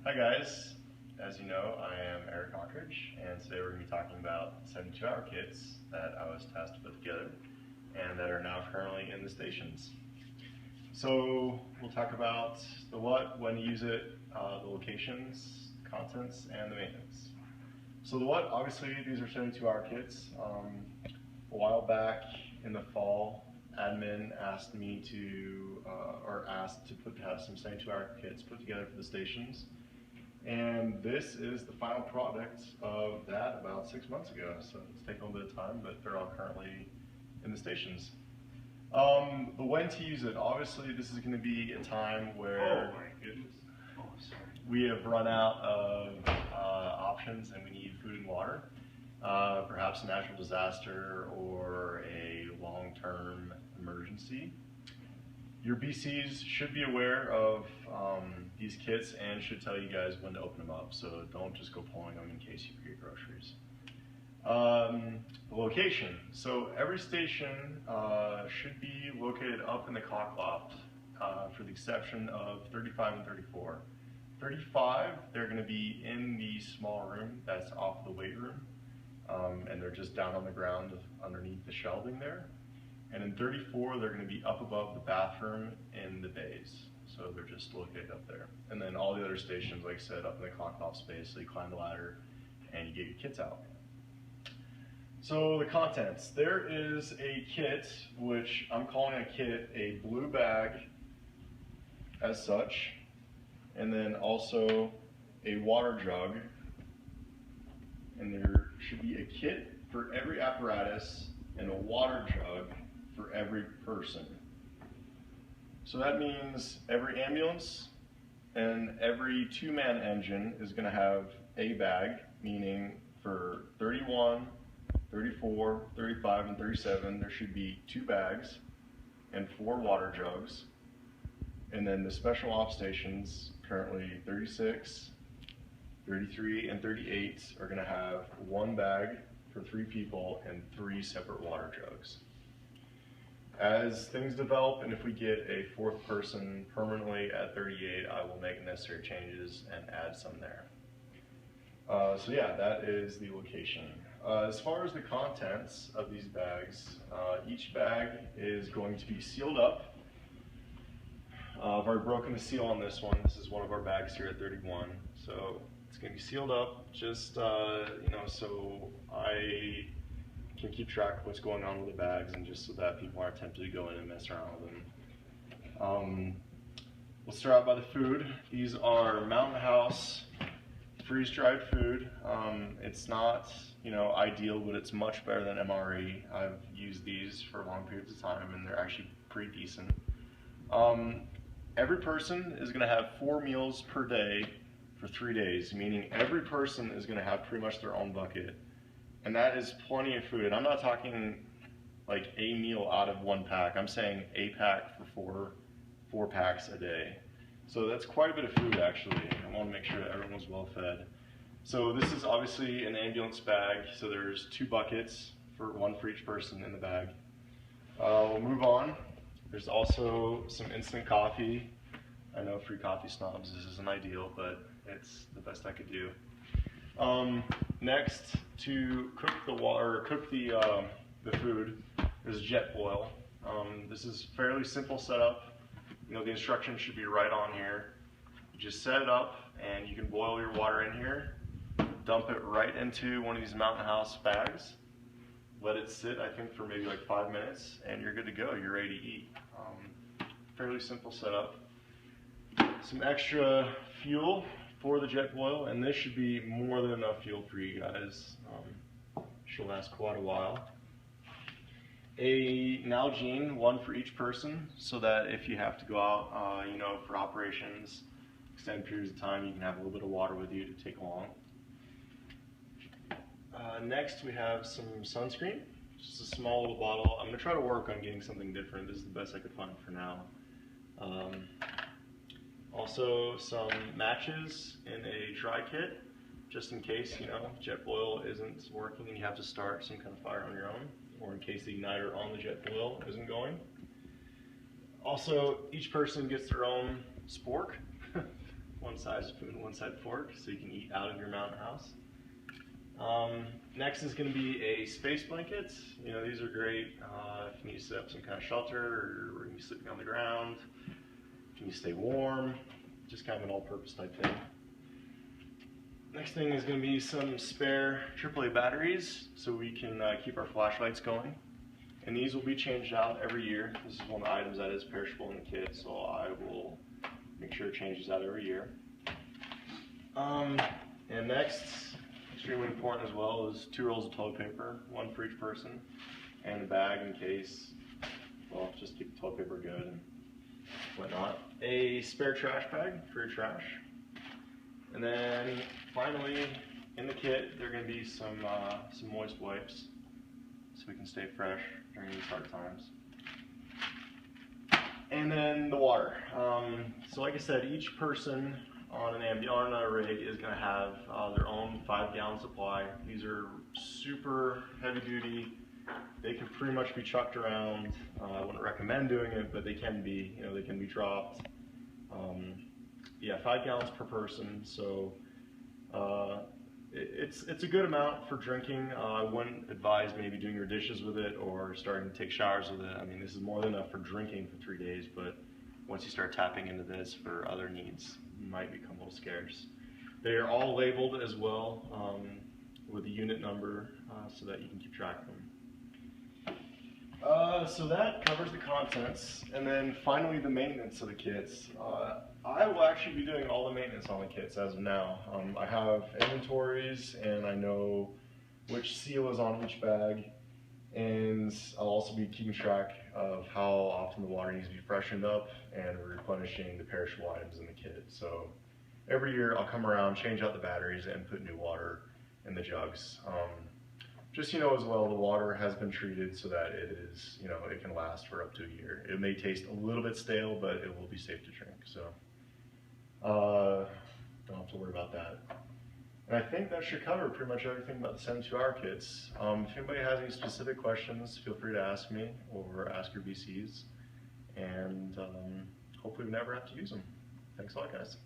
Hi guys, as you know I am Eric Ockridge, and today we're going to be talking about 72-hour kits that I was tasked to put together and that are now currently in the stations. So we'll talk about the what, when to use it, the locations, contents, and the maintenance. So the what, obviously these are 72-hour kits. A while back in the fall, admin asked me to, have some 72-hour kits put together for the stations. And this is the final product of that about 6 months ago. So it's taken a little bit of time, but they're all currently in the stations. The when to use it, obviously this is going to be a time where we have run out of options and we need food and water. Perhaps a natural disaster or a long-term emergency. Your BCs should be aware of these kits and should tell you guys when to open them up, so don't just go pulling them in case you forget groceries. The location. So every station should be located up in the clock loft, for the exception of 35 and 34. 35, they're going to be in the small room that's off the weight room, and they're just down on the ground underneath the shelving there. And in 34, they're going to be up above the bathroom in the bays. So they're just located up there. And then all the other stations, like I said, up in the clock off space, so you climb the ladder and you get your kits out. So the contents. There is a kit, which I'm calling a kit, a blue bag as such, and then also a water jug. And there should be a kit for every apparatus and a water jug for every person. So that means every ambulance and every two-man engine is going to have a bag, meaning for 31, 34, 35, and 37 there should be 2 bags and 4 water jugs. And then the special ops stations, currently 36, 33, and 38 are going to have 1 bag for 3 people and 3 separate water jugs. As things develop, and if we get a 4th person permanently at 38, I will make necessary changes and add some there. So yeah, that is the location. As far as the contents of these bags, each bag is going to be sealed up. I've already broken the seal on this one. This is one of our bags here at 31. So it's going to be sealed up, just so I can keep track of what's going on with the bags, and just so that people aren't tempted to go in and mess around with them. We'll start out by the food. These are Mountain House freeze-dried food. It's not ideal, but it's much better than MRE. I've used these for long periods of time, and they're actually pretty decent. Every person is going to have 4 meals per day for 3 days, meaning every person is going to have pretty much their own bucket. And that is plenty of food. And I'm not talking like a meal out of 1 pack. I'm saying a pack for 4 packs a day. So that's quite a bit of food, actually. I want to make sure that everyone's well fed. So this is obviously an ambulance bag. So there's 2 buckets, one for each person in the bag. We'll move on. There's also some instant coffee. I know free coffee snobs, this isn't ideal, but it's the best I could do. Next, to cook the food, is Jetboil. This is fairly simple setup. The instructions should be right on here. You just set it up, and you can boil your water in here. Dump it right into one of these Mountain House bags. Let it sit, I think, for maybe like 5 minutes, and you're good to go. You're ready to eat. Fairly simple setup. Some extra fuel for the Jetboil, and this should be more than enough fuel for you guys. Should last quite a while. A Nalgene, 1 for each person, so that if you have to go out, for operations, extended periods of time, you can have a little bit of water with you to take along. Next, we have some sunscreen, just a small little bottle. I'm going to try to work on getting something different. This is the best I could find for now. Also some matches in a dry kit, just in case, Jetboil isn't working and you have to start some kind of fire on your own, or in case the igniter on the Jetboil isn't going. Also, each person gets their own spork. one side spoon, one side fork, so you can eat out of your mountain house. Next is going to be a space blanket. You know, these are great if you need to set up some kind of shelter, or we're going to be sleeping on the ground. Can you stay warm? Just kind of an all-purpose type thing. Next thing is going to be some spare AAA batteries, so we can keep our flashlights going. And these will be changed out every year. This is one of the items that is perishable in the kit, so I will make sure it changes out every year. And next, extremely important as well, is 2 rolls of toilet paper, one for each person, and a bag in case, well, just keep the toilet paper good and whatnot. A spare trash bag for your trash. And then finally, in the kit, there are going to be some moist wipes, so we can stay fresh during these hard times. And then the water. So like I said, each person on a rig is going to have their own 5-gallon supply. These are super heavy duty. They can pretty much be chucked around. I wouldn't recommend doing it, but they can be. You know, they can be dropped. Yeah, 5 gallons per person. So it's a good amount for drinking. I wouldn't advise maybe doing your dishes with it or starting to take showers with it. I mean, this is more than enough for drinking for 3 days, but once you start tapping into this for other needs, it might become a little scarce. They are all labeled as well with a unit number so that you can keep track of them. So that covers the contents, and then finally the maintenance of the kits. I will actually be doing all the maintenance on the kits as of now. I have inventories, and I know which seal is on each bag, and I'll also be keeping track of how often the water needs to be freshened up and replenishing the perishable items in the kit. So every year I'll come around, change out the batteries, and put new water in the jugs. Just so you know as well, the water has been treated so that it is, you know, it can last for up to a year. It may taste a little bit stale, but it will be safe to drink. So don't have to worry about that. And I think that should cover pretty much everything about the 72-hour kits. If anybody has any specific questions, feel free to ask me or ask your VCs. And hopefully we never have to use them. Thanks a lot, guys.